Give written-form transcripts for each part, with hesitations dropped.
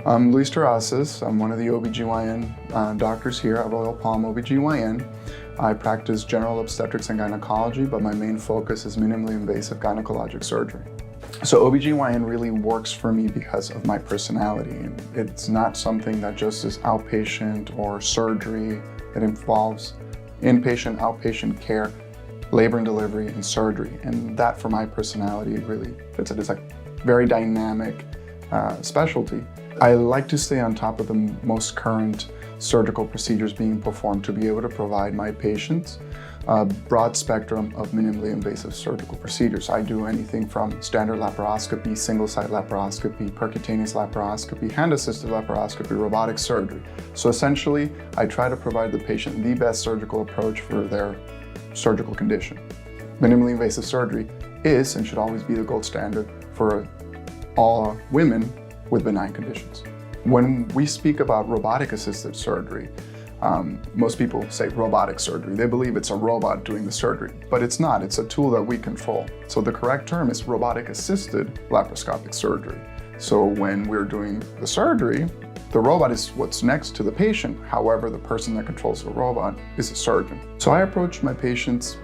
I'm Luis Terrazas. I'm one of the OBGYN doctors here at Royal Palm OBGYN. I practice general obstetrics and gynecology, but my main focus is minimally invasive gynecologic surgery. So OBGYN really works for me because of my personality. It's not something that just is outpatient or surgery. It involves inpatient, outpatient care, labor and delivery, and surgery. And that, for my personality, really fits it. It's a very dynamic specialty. I like to stay on top of the most current surgical procedures being performed to be able to provide my patients a broad spectrum of minimally invasive surgical procedures. I do anything from standard laparoscopy, single-site laparoscopy, percutaneous laparoscopy, hand-assisted laparoscopy, robotic surgery. So essentially, I try to provide the patient the best surgical approach for their surgical condition. Minimally invasive surgery is and should always be the gold standard for all women with benign conditions. When we speak about robotic-assisted surgery, most people say robotic surgery. They believe it's a robot doing the surgery, but it's not. It's a tool that we control. So the correct term is robotic-assisted laparoscopic surgery. So when we're doing the surgery, the robot is what's next to the patient. However, the person that controls the robot is a surgeon. So I approach my patients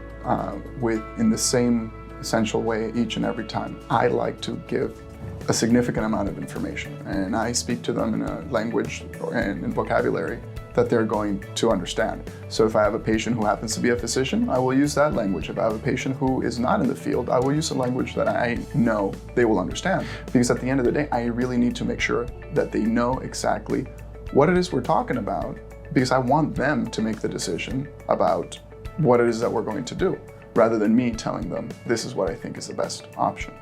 in the same essential way each and every time. I like to give a significant amount of information, and I speak to them in a language and in vocabulary that they're going to understand. So if I have a patient who happens to be a physician, I will use that language. If I have a patient who is not in the field, I will use a language that I know they will understand. Because at the end of the day, I really need to make sure that they know exactly what it is we're talking about, because I want them to make the decision about what it is that we're going to do, rather than me telling them, this is what I think is the best option.